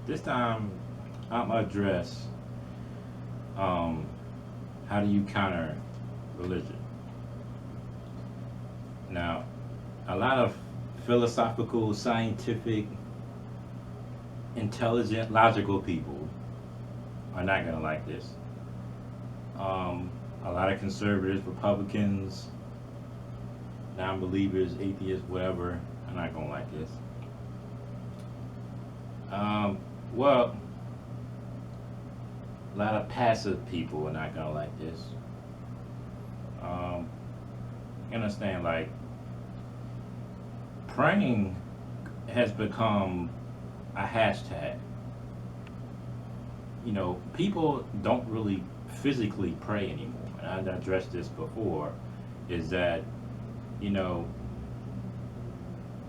This time, I'm gonna address how do you counter religion. Now, a lot of philosophical, scientific, intelligent, logical people are not gonna like this. A lot of conservatives, Republicans, non-believers, atheists, whatever, are not gonna like this. Well, a lot of passive people are not gonna like this. Um, you understand, like praying has become a hashtag. People don't really physically pray anymore. And I addressed this before, is that, you know,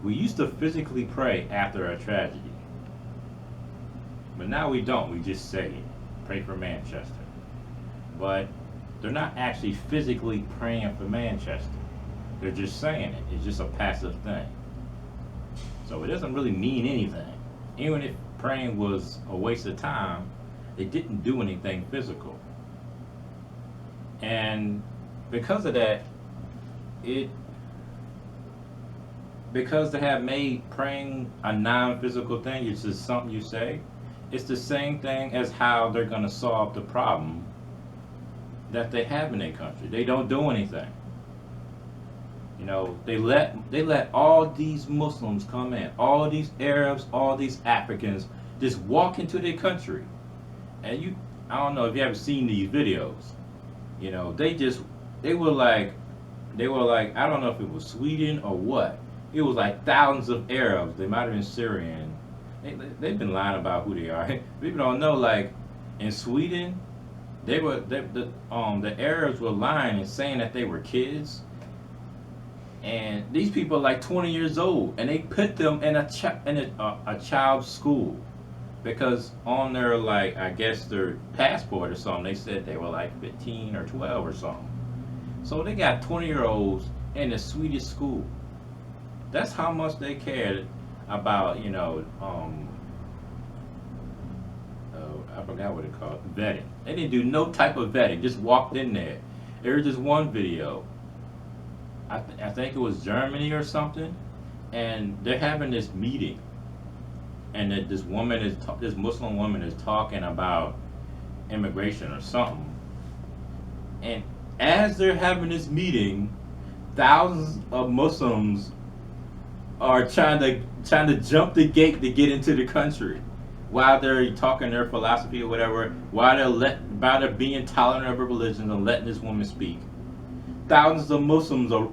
we used to physically pray after a tragedy, but now we don't. We just say it. Pray for Manchester. But they're not actually physically praying for Manchester. They're just saying it. It's just a passive thing. So it doesn't really mean anything. Even if praying was a waste of time, it didn't do anything physical. And because of that, it because they have made praying a non-physical thing, it's just something you say. It's the same thing as how they're going to solve the problem that they have in their country. They don't do anything. They let all these Muslims come in, all these Arabs, all these Africans just walk into their country. And I don't know if you ever seen these videos. They were like I don't know if it was Sweden or what. It was like thousands of Arabs. They might have been Syrian. They've been lying about who they are. People don't know. Like in Sweden, the Arabs were lying and saying that they were kids. And these people are like 20 years old, and they put them in a child's school because on their, like, I guess their passport or something, they said they were like 15 or 12 or something. So they got 20-year-olds in a Swedish school. That's how much they cared about, I forgot what it called, vetting. They didn't do no type of vetting, just walked in there. There was just one video. I think it was Germany or something, and they're having this meeting, and that this Muslim woman is talking about immigration or something, and as they're having this meeting, thousands of Muslims are trying to jump the gate to get into the country, while they're talking their philosophy or whatever, while they're being tolerant of religion and letting this woman speak. Thousands of Muslims are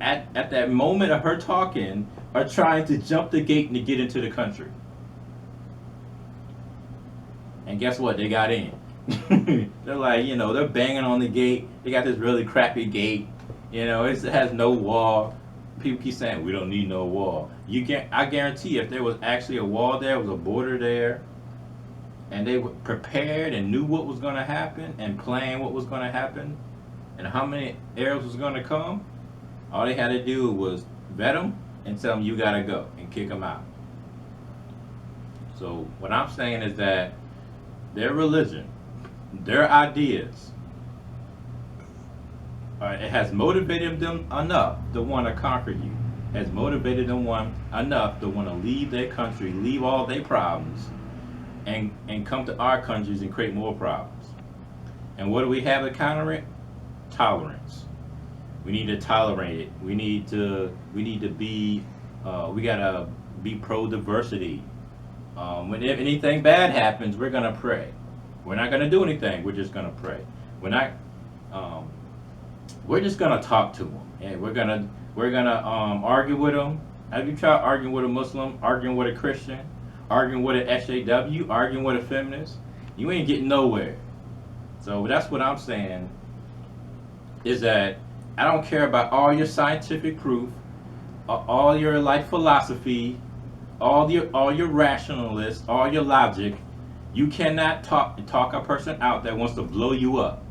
at that moment of her talking are trying to jump the gate to get into the country. And guess what? They got in. They're like, they're banging on the gate. They got this really crappy gate. It has no wall. People keep saying we don't need no wall. I guarantee if there was actually a wall there, was a border there, and they were prepared and knew what was going to happen and planned what was going to happen, and how many Arabs was going to come, all they had to do was vet them and tell them you got to go and kick them out. So what I'm saying is that their religion, their ideas, it has motivated them enough to want to conquer you. Has motivated them enough to want to leave their country, leave all their problems, and come to our countries and create more problems. And what do we have to counter it? Tolerance. We need to tolerate it. We gotta be pro-diversity. When if anything bad happens, we're gonna pray. We're not gonna do anything. We're just gonna pray. We're just gonna talk to them, and we're gonna argue with them. Have you tried arguing with a Muslim, arguing with a Christian, arguing with an SJW, arguing with a feminist? You ain't getting nowhere. So that's what I'm saying, is that I don't care about all your scientific proof, all your life philosophy, all your rationalists, all your logic. You cannot talk a person out that wants to blow you up.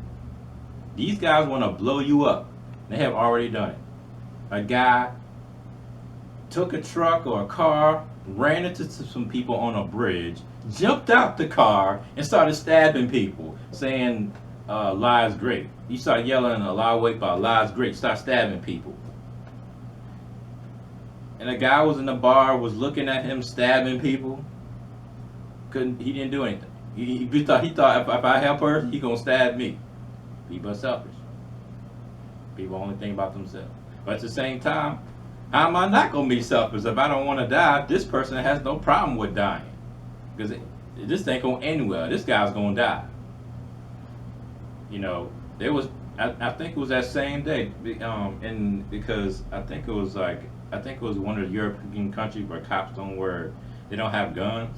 These guys want to blow you up. They have already done it. A guy took a truck or a car, ran into some people on a bridge, jumped out the car and started stabbing people, saying, "Lies great." He started yelling, "Allah Akbar, lies great." Start stabbing people. And a guy was in the bar, was looking at him stabbing people. He didn't do anything. He thought if I help her, he gonna stab me. People are selfish. People only think about themselves. But at the same time, how am I not gonna be selfish if I don't want to die? This person has no problem with dying because this ain't gonna end well. This guy's gonna die. You know, there was. I think it was that same day, and because I think it was one of the European countries where cops they don't have guns.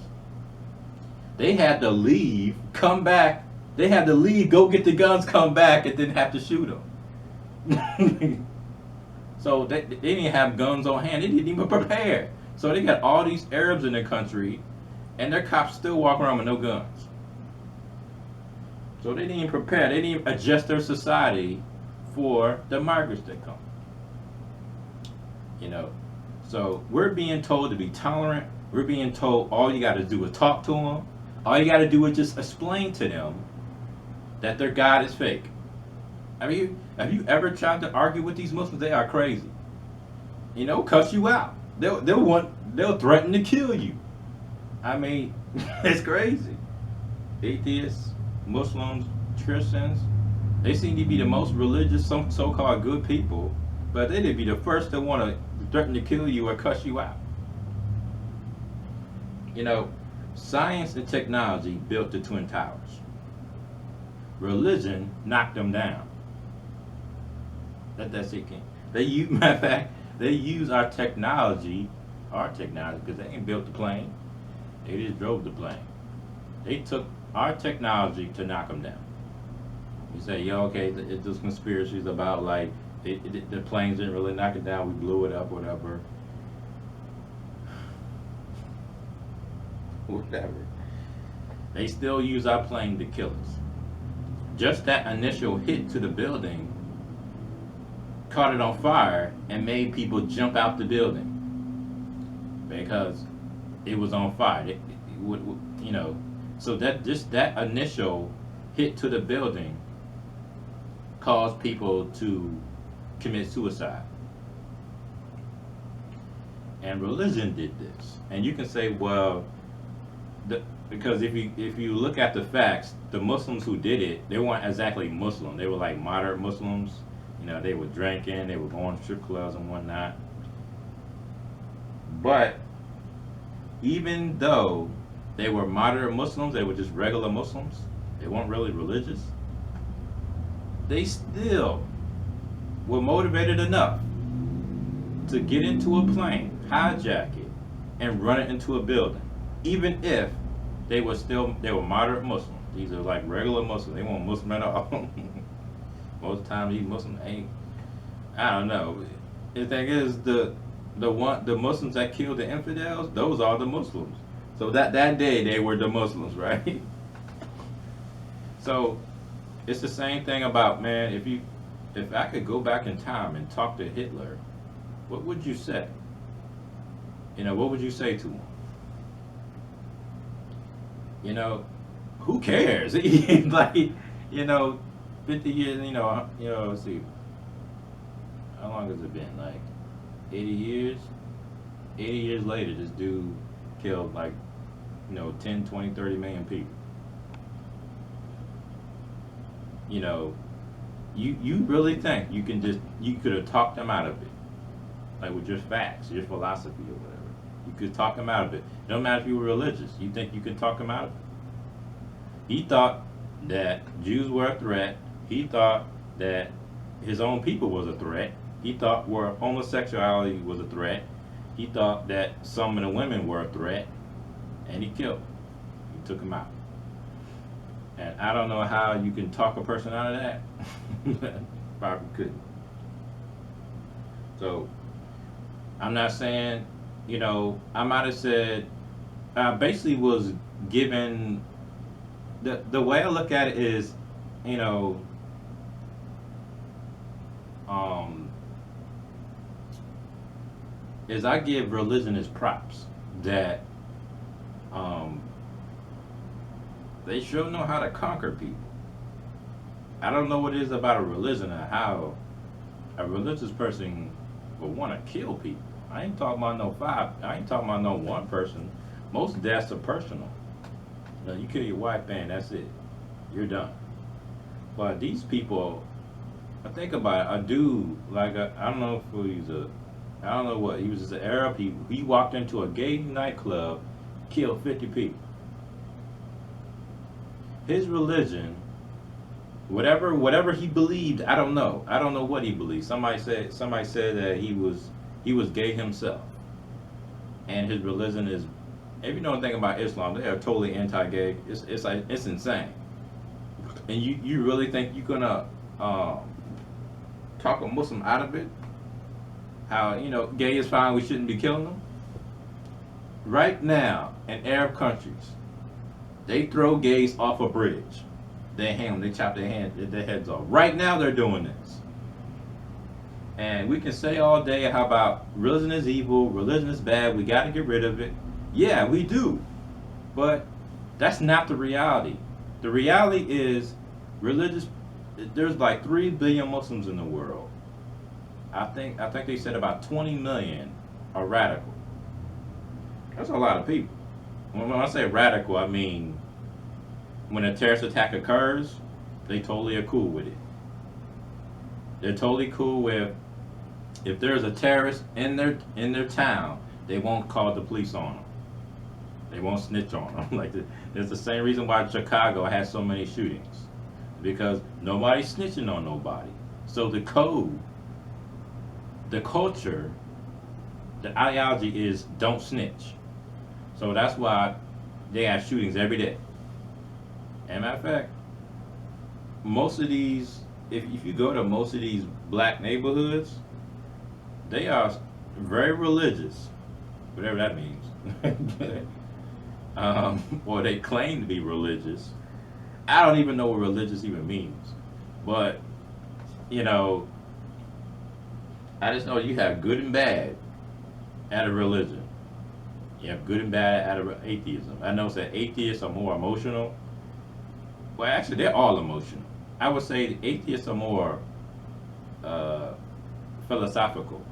They had to leave, come back. They had to leave, go get the guns, come back, and then have to shoot them. So they didn't have guns on hand. They didn't even prepare. So they got all these Arabs in the country, and their cops still walk around with no guns. So they didn't even prepare. They didn't even adjust their society for the migrants that come. You know, so we're being told to be tolerant. We're being told all you got to do is talk to them. All you got to do is just explain to them that their God is fake. I mean, have you ever tried to argue with these Muslims? They are crazy. You know, cuss you out. They'll threaten to kill you. I mean, it's crazy. Atheists, Muslims, Christians, they seem to be the most religious, some so-called good people, but they'd be the first to want to threaten to kill you or cuss you out. You know, science and technology built the Twin Towers. Religion knocked them down. Let that sink in. Matter of fact, they use our technology, because they ain't built the plane. They just drove the plane. They took our technology to knock them down. You say, yeah, okay, those conspiracies about like the planes didn't really knock it down, we blew it up, whatever. Whatever. They still use our plane to kill us. Just that initial hit to the building caught it on fire and made people jump out the building because it was on fire. You know, so that just that initial hit to the building caused people to commit suicide. And religion did this. And you can say, well, because if you look at the facts, the Muslims who did it, they weren't exactly Muslim. They were like moderate Muslims. You know, they were drinking, they were going to strip clubs and whatnot. But even though they were moderate Muslims, they were just regular Muslims, they weren't really religious, they still were motivated enough to get into a plane, hijack it, and run it into a building, even if they were moderate Muslims. These are like regular Muslims. They weren't Muslim at all. Most of the time, these Muslims ain't. I don't know. The thing is, the Muslims that killed the infidels, those are the Muslims. So that day they were the Muslims, right? So it's the same thing about, man. If I could go back in time and talk to Hitler, what would you say? You know, what would you say to him? You know, who cares? Like, you know, 50 years, you know, let's see. How long has it been? Like 80 years? 80 years later, this dude killed like, 10, 20, 30 million people. You know, you really think you could have talked them out of it? Like with your facts, your philosophy or whatever. You could talk them out of it. It don't matter if you were religious. You think you could talk them out of it? He thought that Jews were a threat. He thought that his own people was a threat. He thought homosexuality was a threat. He thought that some of the women were a threat. And he killed them. He took them out. And I don't know how you can talk a person out of that. Probably couldn't. So, I'm not saying, I might have said, I basically was given, the way I look at it is, is I give religion its props that They sure know how to conquer people. I don't know what it is about a religion and how a religious person would want to kill people. I ain't talking about no five. I ain't talking about no one person. Most deaths are personal. You know, you kill your wife, and that's it. You're done. But these people, I think about it, a dude like I don't know if he's a, I don't know what he was. Just an Arab. He walked into a gay nightclub, killed 50 people. His religion, whatever he believed, I don't know. I don't know what he believed. Somebody said that he was gay himself, and his religion is. If you know anything about Islam, they are totally anti-gay. It's like it's insane. And you really think you're gonna talk a Muslim out of it? How gay is fine, we shouldn't be killing them? Right now in Arab countries, they throw gays off a bridge. They hang them, they chop their heads off. Right now they're doing this. And we can say all day how about religion is evil, religion is bad, we got to get rid of it. Yeah, we do. But that's not the reality. The reality is there's like 3 billion Muslims in the world. I think they said about 20 million are radical. That's a lot of people. When I say radical, I mean when a terrorist attack occurs, they totally are cool with it. They're totally cool with if there's a terrorist in their town, they won't call the police on them. They won't snitch on them. It's the same reason why Chicago has so many shootings, because nobody's snitching on nobody. So the code, the culture, the ideology is don't snitch. So that's why they have shootings every day. And matter of fact, most of these, if you go to most of these black neighborhoods, they are very religious, whatever that means. Or they claim to be religious. I don't even know what religious even means. But, I just know you have good and bad out of religion. You have good and bad out of atheism. I know that atheists are more emotional. Well, actually, they're all emotional. I would say the atheists are more philosophical,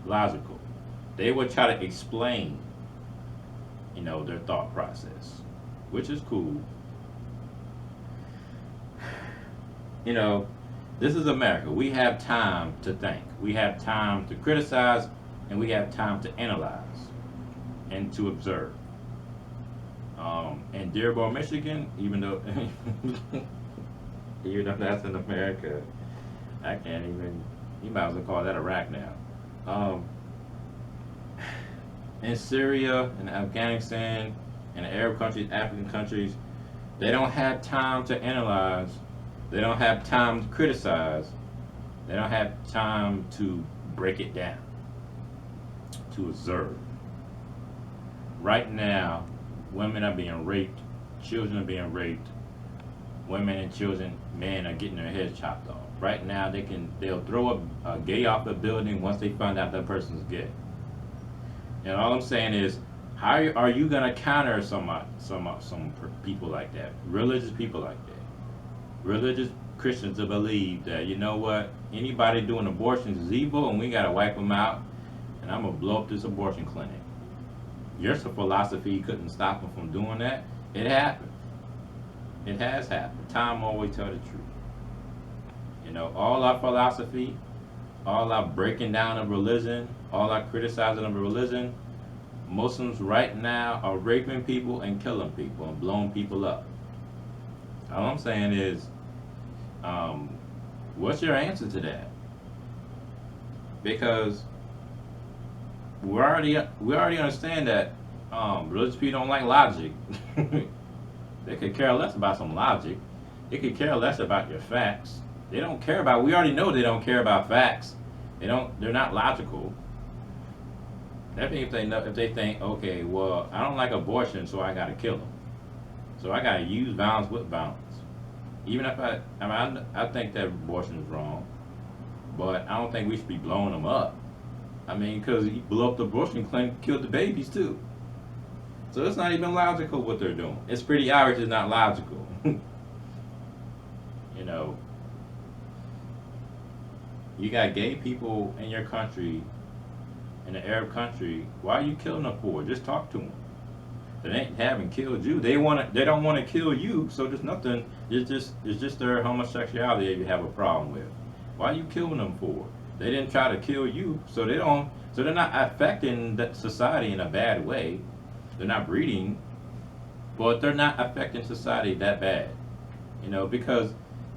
logical. They would try to explain, their thought process, which is cool. This is America. We have time to think. We have time to criticize, and we have time to analyze and to observe. In Dearborn, Michigan, even though that's in America, I can't even. You might as well call that Iraq now. In Syria, in Afghanistan, in the Arab countries, African countries, they don't have time to analyze. They don't have time to criticize. They don't have time to break it down, to observe. Right now, women are being raped, children are being raped, women and children, men are getting their heads chopped off. Right now, they'll throw a gay off the building once they find out that person's gay. And all I'm saying is, how are you gonna counter some people like that, religious people like that, religious Christians to believe that anybody doing abortions is evil and we gotta wipe them out, and I'm gonna blow up this abortion clinic. Your philosophy couldn't stop them from doing that. It happened. It has happened. Time always tells the truth. All our philosophy, all our breaking down of religion, all our criticizing of religion, Muslims right now are raping people and killing people and blowing people up. All I'm saying is, what's your answer to that? Because we already understand that religious people don't like logic. They could care less about some logic. They could care less about your facts. They don't care about. We already know they don't care about facts. They're not logical. That means if they think, okay, well, I don't like abortion, so I gotta kill them. So I gotta use violence with violence. Even if I think that abortion is wrong, but I don't think we should be blowing them up. Because he blew up the abortion clinic, killed the babies too. So it's not even logical what they're doing. It's pretty obvious it's not logical. You know, you got gay people in your country, in an Arab country. Why are you killing them for? Just talk to them. They ain't haven't killed you. They want to. They don't want to kill you. So there's nothing. It's just their homosexuality that you have a problem with. Why are you killing them for? They didn't try to kill you, so they don't. So they're not affecting the society in a bad way. They're not breeding, but they're not affecting society that bad. Because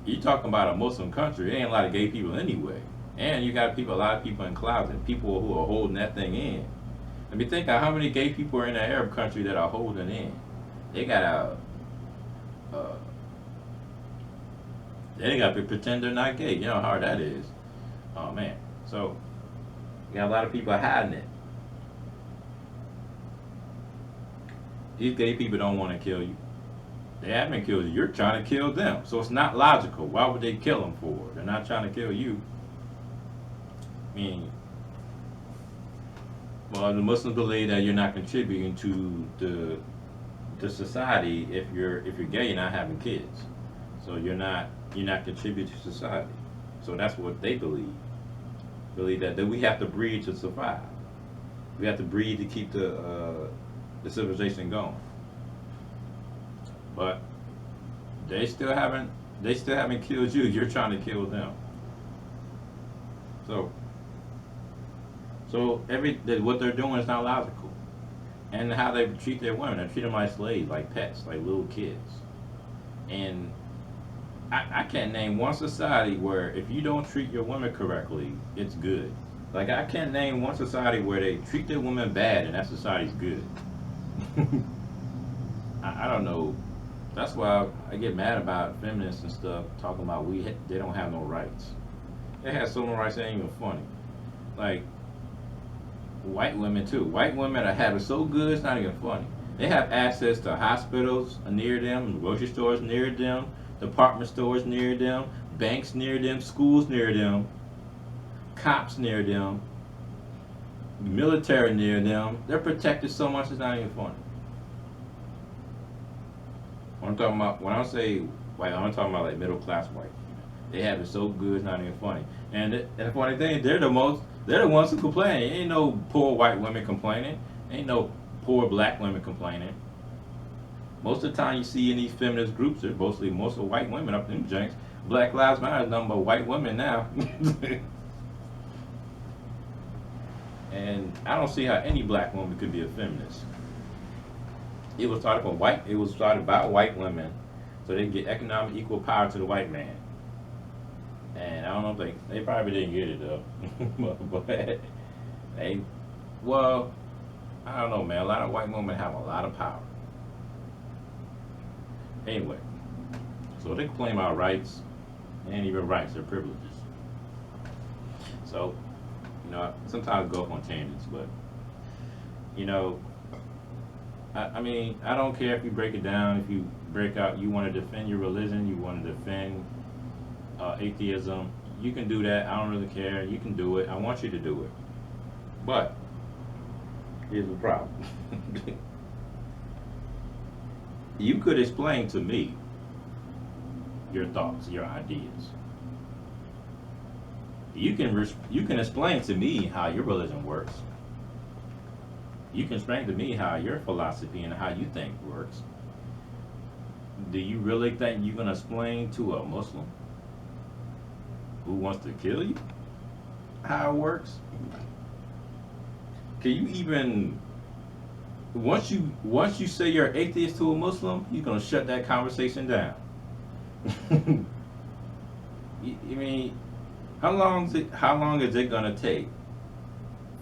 you're talking about a Muslim country, there ain't a lot of gay people anyway. And you got a lot of people in closets, people who are holding that thing in. Let me think of how many gay people are in an Arab country that are holding in. They got uh, they got to pretend they're not gay. You know how hard that is. Oh man. So you got a lot of people hiding it. These gay people don't want to kill you. They haven't killed you. You're trying to kill them. So it's not logical. Why would they kill them for? They're not trying to kill you. I mean, well, the Muslims believe that you're not contributing to the society if you're gay. You're not having kids, so you're not contributing to society. So that's what they believe. Believe that we have to breed to survive. We have to breed to keep the civilization going. But they still haven't killed you. You're trying to kill them. So what they're doing is not logical. And how they treat their women, they treat them like slaves, like pets, like little kids. And I can't name one society where if you don't treat your women correctly, it's good. Like I can't name one society where they treat their women bad and that society's good. I don't know. That's why I get mad about feminists and stuff talking about they don't have no rights. They have so many rights, they ain't even funny. Like white women too. White women are having so good, it's not even funny. They have access to hospitals near them, grocery stores near them, department stores near them, banks near them, schools near them, cops near them, military near them. They're protected so much, it's not even funny. When I say white, I'm talking about like middle class white. They have it so good, it's not even funny. And the funny thing, they're the ones who complain. Ain't no poor white women complaining. Ain't no poor black women complaining. Most of the time you see in these feminist groups, they're mostly white women up in them janks. Black Lives Matter is nothing but white women now. And I don't see how any black woman could be a feminist. It was started by white women, so they can get economic equal power to the white man. And I don't know if they probably didn't get it though. But I don't know, man. A lot of white women have a lot of power. Anyway, so they claim our rights. They ain't even rights, they're privileges. So, sometimes I go off on tangents, but I mean, I don't care if you break it down, if you break out, you want to defend your religion, you want to defend atheism, you can do that. I don't really care. You can do it. I want you to do it. But here's the problem. You could explain to me your thoughts, your ideas. You can explain to me how your religion works. You can explain to me how your philosophy and how you think works. Do you really think you're going to explain to a Muslim who wants to kill you how it works? Can you even, once you say you're atheist to a Muslim, you're going to shut that conversation down. I mean, how long is it going to take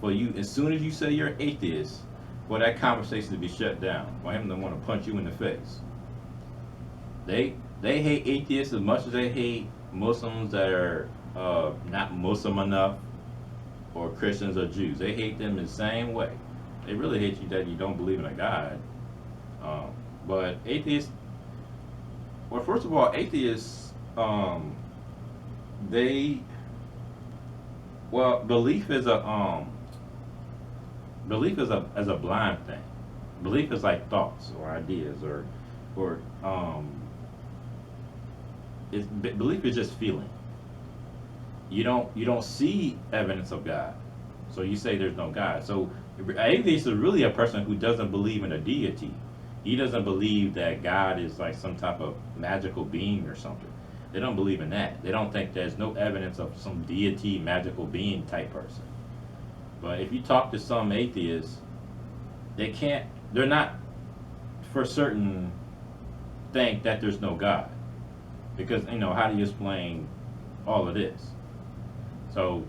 for you, as soon as you say you're atheist, for that conversation to be shut down, for him to want to punch you in the face? They hate atheists as much as they hate Muslims that are not Muslim enough, or Christians or Jews. They hate them the same way. They really hate you that you don't believe in a God. But atheists, well, first of all, atheists, belief is a blind thing. Belief is like thoughts or ideas or belief is just feeling. You don't see evidence of God, so you say there's no God. So an atheist is really a person who doesn't believe in a deity. He doesn't believe that God is like some type of magical being or something. They don't believe in that. They don't think there's no evidence of some deity, magical being type person. But if you talk to some atheists, they're not for certain think that there's no God. Because, how do you explain all of this? So,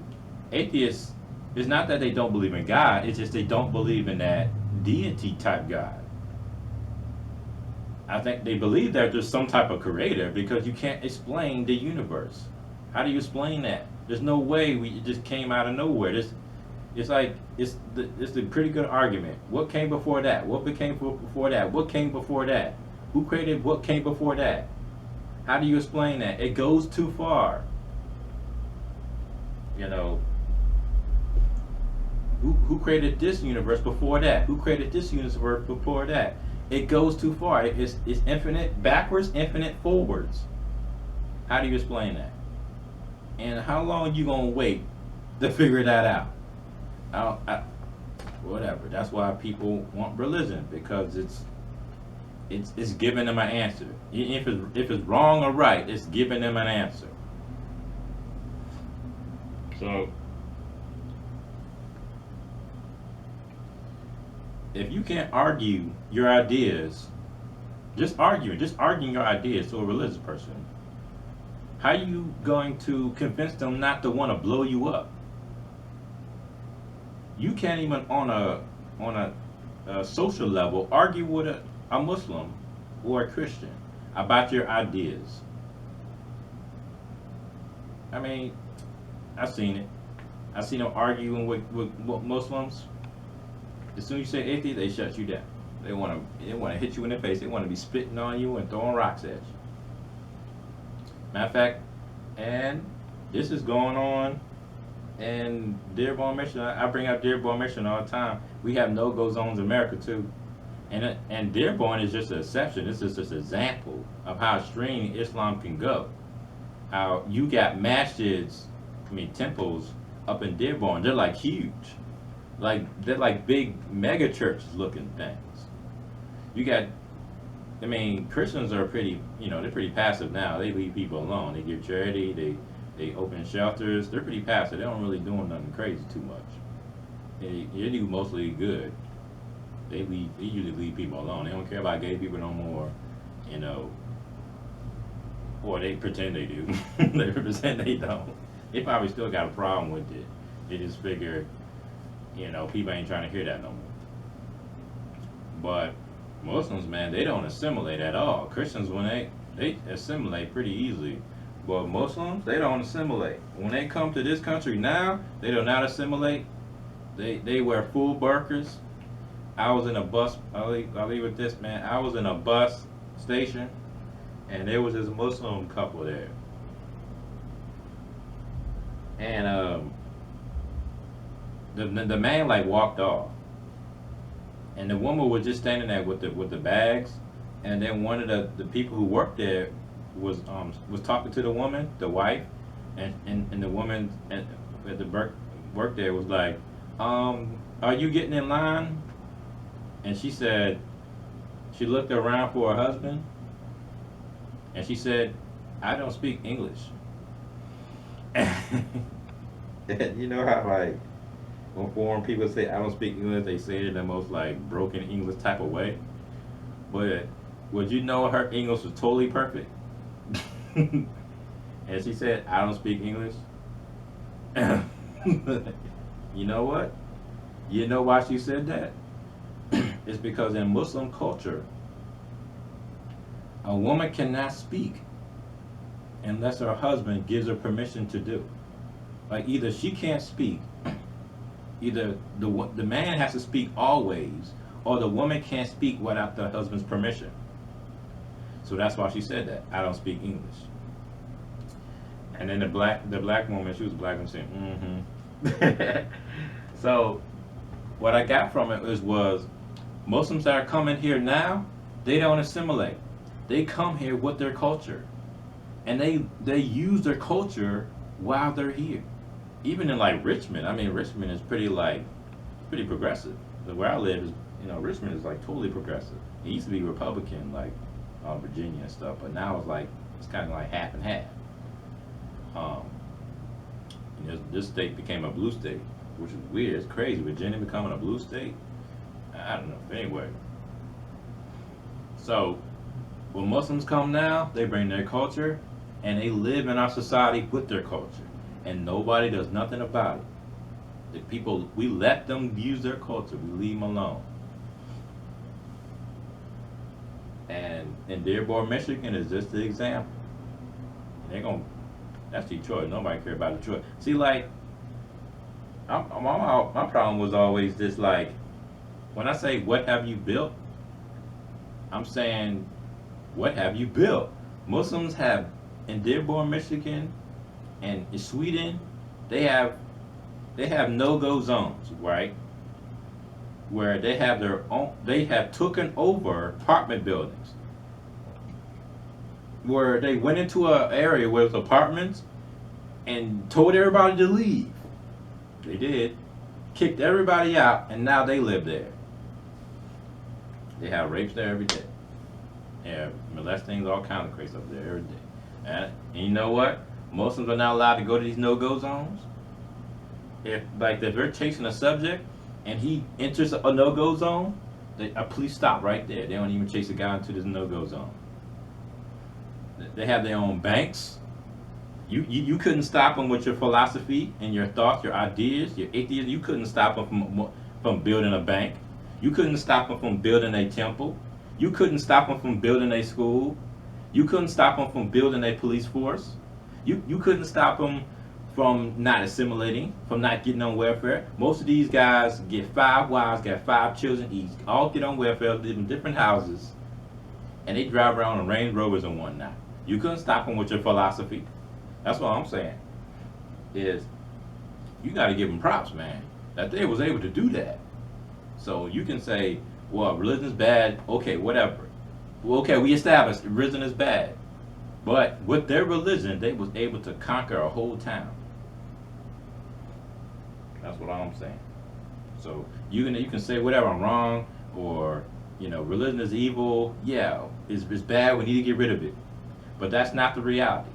atheists, it's not that they don't believe in God, it's just they don't believe in that deity type God. I think they believe that there's some type of creator because you can't explain the universe. How do you explain that? There's no way it just came out of nowhere. It's a pretty good argument. What came before that? What became before that? What came before that? Who created what came before that? How do you explain that? It goes too far. Who created this universe before that? Who created this universe before that? It goes too far. It's infinite backwards, infinite forwards. How do you explain that? And how long you gonna wait to figure that out? Whatever. That's why people want religion, because it's giving them an answer. If it's wrong or right, it's giving them an answer. So if you can't argue your ideas, just arguing your ideas to a religious person, how are you going to convince them not to want to blow you up? You can't even on a social level argue with a Muslim or a Christian about your ideas. I mean, I've seen it. I've seen them arguing with Muslims. As soon as you say atheist, they shut you down. They want to hit you in the face. They want to be spitting on you and throwing rocks at you. Matter of fact, and this is going on in Dearborn, Michigan. I bring up Dearborn, Michigan all the time. We have no-go zones in America too, and Dearborn is just an exception. This is just an example of how extreme Islam can go. How you got temples up in Dearborn. They're like huge. They're like big mega churches looking things. You got, Christians are pretty, they're pretty passive now. They leave people alone. They give charity. They open shelters. They're pretty passive. They don't really doing nothing crazy too much. They do mostly good. They usually leave people alone. They don't care about gay people no more, or they pretend they do. They pretend they don't. They probably still got a problem with it. They just figure, people ain't trying to hear that no more. But Muslims, man, they don't assimilate at all. Christians, when they assimilate pretty easily. But Muslims, they don't assimilate. When they come to this country now, they do not assimilate. They wear full burqas. I was in a bus, I'll leave with this, man. I was in a bus station, and there was this Muslim couple there. And the man walked off, and the woman was just standing there with the bags, and then one of the people who worked there was talking to the woman, the wife, and the woman at the work there was like, are you getting in line? And she said, she looked around for her husband, and she said, I don't speak English. You know how when foreign people say I don't speak English, they say it in the most broken English type of way. But would you know her English was totally perfect? And she said, I don't speak English. You know what? You know why she said that? It's because in Muslim culture, a woman cannot speak unless her husband gives her permission to do. Either she can't speak, either the man has to speak always, or the woman can't speak without the husband's permission. So that's why she said that. I don't speak English. And then the black woman, she was a black woman, saying, So what I got from it was Muslims that are coming here now, they don't assimilate. They come here with their culture, and they use their culture while they're here. Even in like Richmond, I mean Richmond is pretty progressive. Where I live is, Richmond is like totally progressive. It used to be Republican, like Virginia and stuff, but now it's kind of like half and half. Um, this state became a blue state, which is weird. It's crazy. Virginia becoming a blue state. I don't know. Anyway, so when Muslims come now, they bring their culture, and they live in our society with their culture, and nobody does nothing about it. The people, we let them use their culture. We leave them alone. And in Dearborn, Michigan is just the example. That's Detroit. Nobody care about Detroit. See, like, my problem was always this, like, when I say, what have you built? I'm saying, what have you built? Muslims have, in Dearborn, Michigan, and in Sweden, they have no-go zones, right? Where they have they have taken over apartment buildings. Where they went into an area where there's apartments and told everybody to leave. They did. Kicked everybody out, and now they live there. They have rapes there every day. They have molesting, all kinds of crazy up there every day. And you know what? Muslims are not allowed to go to these no-go zones. If they're chasing a subject and he enters a no-go zone, a police stop right there. They don't even chase a guy into this no-go zone. They have their own banks. You couldn't stop them with your philosophy and your thoughts, your ideas, your atheism. You couldn't stop them from building a bank. You couldn't stop them from building a temple. You couldn't stop them from building a school. You couldn't stop them from building a police force. You couldn't stop them from not assimilating, from not getting on welfare. Most of these guys get 5 wives, got 5 children each, all get on welfare, live in different houses, and they drive around in Range Rovers and whatnot. You couldn't stop them with your philosophy. That's what I'm saying. Is you got to give them props, man, that they was able to do that. So you can say, well, religion is bad. Okay, whatever. Well, okay, we established religion is bad. But with their religion, they was able to conquer a whole town. That's what I'm saying. So you can say whatever, I'm wrong, or religion is evil. Yeah, it's bad. We need to get rid of it. But that's not the reality.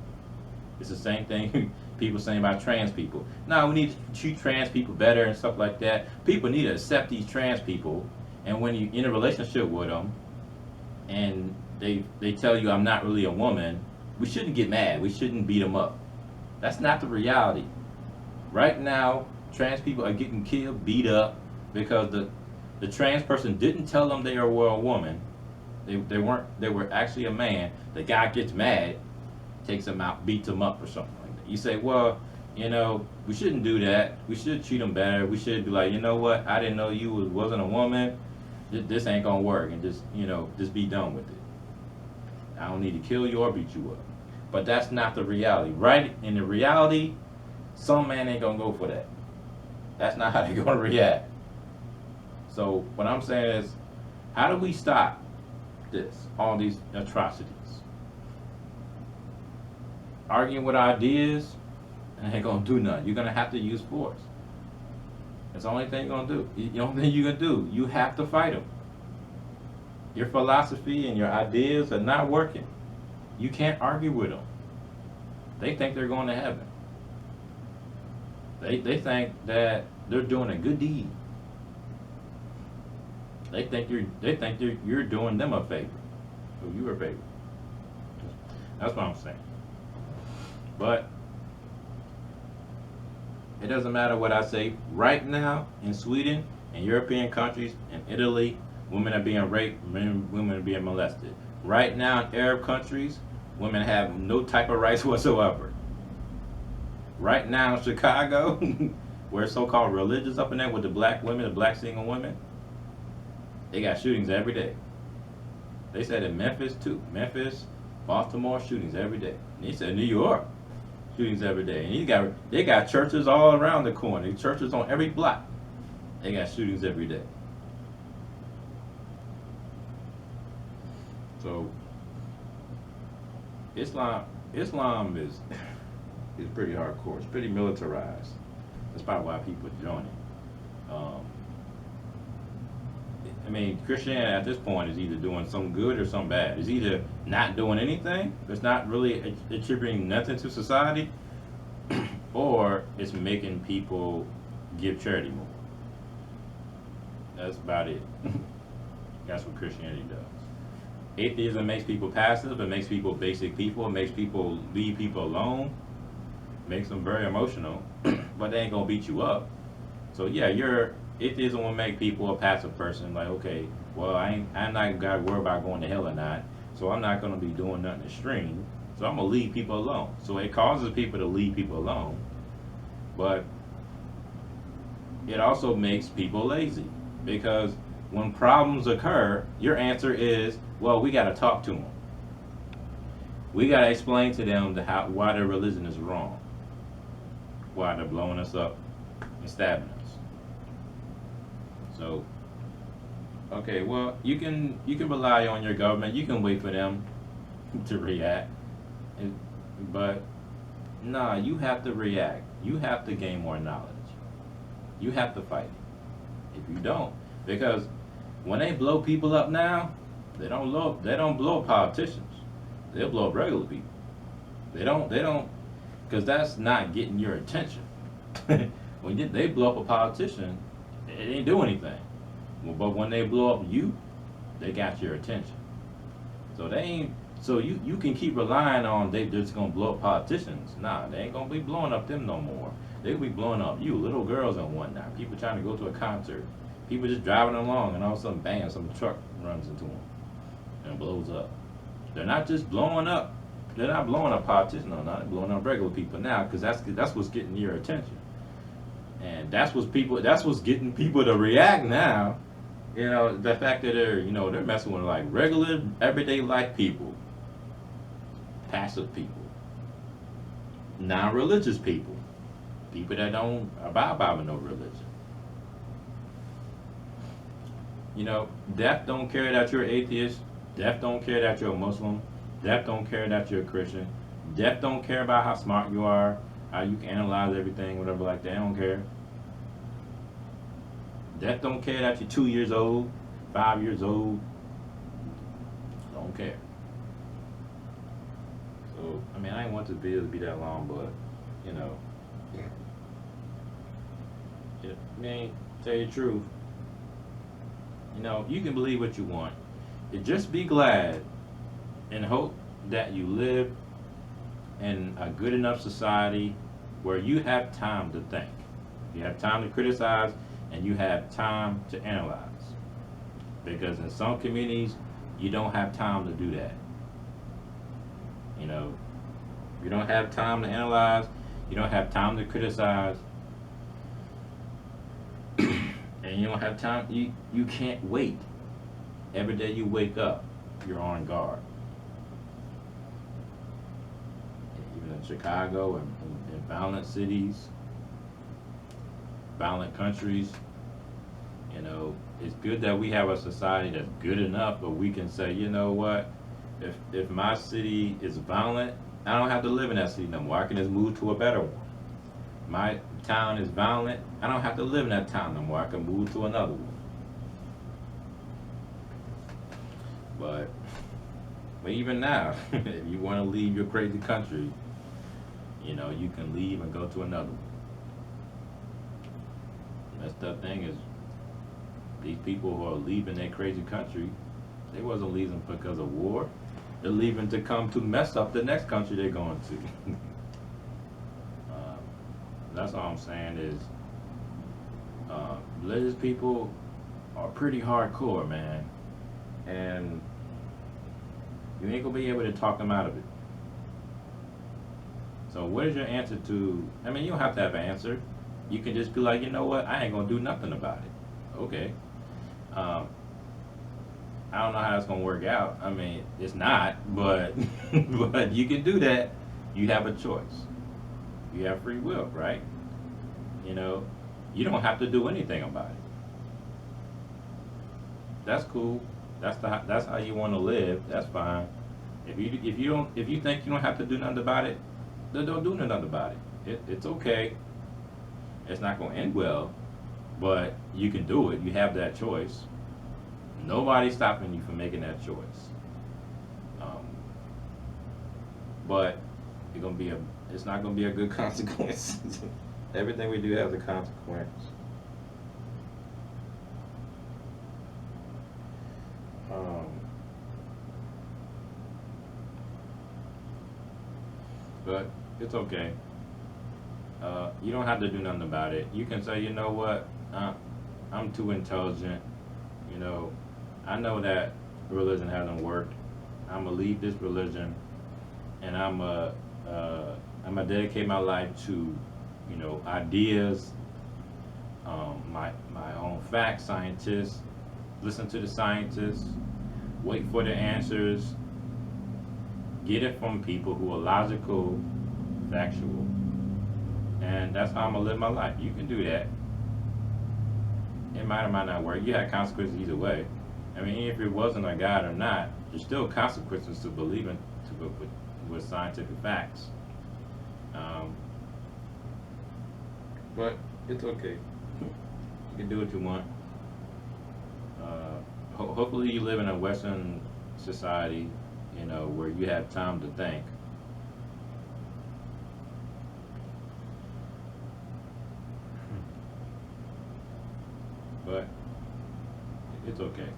It's the same thing people saying about trans people. No, we need to treat trans people better and stuff like that. People need to accept these trans people, and when you're in a relationship with them, and they tell you I'm not really a woman, we shouldn't get mad. We shouldn't beat them up. That's not the reality. Right now, trans people are getting killed, beat up, because the trans person didn't tell them they were a woman. They were actually a man. The guy gets mad, takes them out, beats them up or something like that. You say, well, we shouldn't do that. We should treat them better. We should be like, you know what? I didn't know you wasn't a woman. This ain't gonna work, and just be done with it. I don't need to kill you or beat you up. But that's not the reality, right? In the reality, some man ain't gonna go for that. That's not how they're gonna react. So what I'm saying is, how do we stop all these atrocities? Arguing with ideas ain't gonna do nothing. You're gonna have to use force. That's the only thing you're gonna do. The only thing you can do, you have to fight them. Your philosophy and your ideas are not working. You can't argue with them. They think they're going to heaven. They think that they're doing a good deed. They think you're doing them a favor. Or you a favor. That's what I'm saying. But it doesn't matter what I say. Right now, in Sweden, in European countries, in Italy, women are being raped, women are being molested. Right now, in Arab countries, women have no type of rights whatsoever. Right now in Chicago, where it's so-called religious up in there with the black women, the black single women, they got shootings every day. They said in Memphis too. Memphis, Baltimore, shootings every day. And he said New York, shootings every day. And they got churches all around the corner. Churches on every block. They got shootings every day. So Islam is pretty hardcore. It's pretty militarized. That's probably why people join it. I mean, Christianity at this point is either doing some good or some bad. It's either not doing anything, it's not really attributing nothing to society, or it's making people give charity more. That's about it. That's what Christianity does. Atheism makes people passive, it makes people basic people, it makes people leave people alone, makes them very emotional, but they ain't gonna beat you up. So yeah, atheism will make people a passive person, like, okay, well, I'm not gotta worry about going to hell or not, so I'm not gonna be doing nothing extreme, so I'm gonna leave people alone. So it causes people to leave people alone, but it also makes people lazy, because when problems occur, your answer is, well, we gotta talk to them. We gotta explain to them why their religion is wrong, why they're blowing us up and stabbing us. So, okay, well, you can rely on your government. You can wait for them to react, but nah, you have to react. You have to gain more knowledge. You have to fight it. If you don't, because when they blow people up now, they don't blow up politicians. They'll blow up regular people. They don't, because that's not getting your attention. When they blow up a politician, it ain't do anything. But when they blow up you, they got your attention. So they ain't. So you can keep relying on they just gonna blow up politicians. Nah, they ain't gonna be blowing up them no more. They'll be blowing up you, little girls and whatnot. People trying to go to a concert. People just driving along, and all of a sudden, bam, some truck runs into them and blows up. They're not just blowing up. They're not blowing up politicians. No, not blowing up regular people now, because that's what's getting your attention. And that's what's getting people to react now. You know, the fact that they're messing with like regular, everyday life people, passive people, non-religious people, people that don't abide by no religion. You know, death don't care that you're atheist. Death don't care that you're a Muslim. Death don't care that you're a Christian. Death don't care about how smart you are, how you can analyze everything, whatever like that. They don't care. Death don't care that you're 2 years old, 5 years old. Don't care. So, I mean, I didn't want this video to be that long, but, you know. I mean, tell you the truth. You know, you can believe what you want. Just be glad and hope that you live in a good enough society where you have time to think. You have time to criticize, and you have time to analyze. Because in some communities, you don't have time to do that. You know, you don't have time to analyze, you don't have time to criticize, and you don't have time, you can't wait. Every day you wake up, you're on guard. Even in Chicago and in violent cities, violent countries, you know, it's good that we have a society that's good enough, but we can say, you know what, if my city is violent, I don't have to live in that city no more. I can just move to a better one. My town is violent, I don't have to live in that town no more. I can move to another one. But even now, if you want to leave your crazy country, you know, you can leave and go to another one. That's the thing is, these people who are leaving their crazy country, they wasn't leaving because of war. They're leaving to come to mess up the next country they're going to. That's all I'm saying is, religious people are pretty hardcore, man. And you ain't gonna be able to talk them out of it. So what is your answer to, I mean, you don't have to have an answer. You can just be like, you know what, I ain't gonna do nothing about it. Okay. I don't know how it's gonna work out. I mean, it's not, but but you can do that. You have a choice. You have free will, right? You know, you don't have to do anything about it. That's cool. That's how you want to live. That's fine. If you think you don't have to do nothing about it, then don't do nothing about it. It's okay. It's not going to end well, but you can do it. You have that choice. Nobody's stopping you from making that choice. Um, but it's not gonna be a good consequence. Everything we do has a consequence. Um, but it's okay. You don't have to do nothing about it. You can say, you know what, I'm too intelligent. You know, I know that religion hasn't worked. I'm gonna leave this religion, and I'm gonna dedicate my life to, you know, ideas, my own facts, scientists. Listen to the scientists. Wait for the answers. Get it from people who are logical, factual, and that's how I'm gonna live my life. You can do that. It might or might not work. You had consequences either way. I mean, even if it wasn't a God or not, there's still consequences to believing with scientific facts. Um, but it's okay. You can do what you want. Hopefully, you live in a Western society, you know, where you have time to think. But it's okay.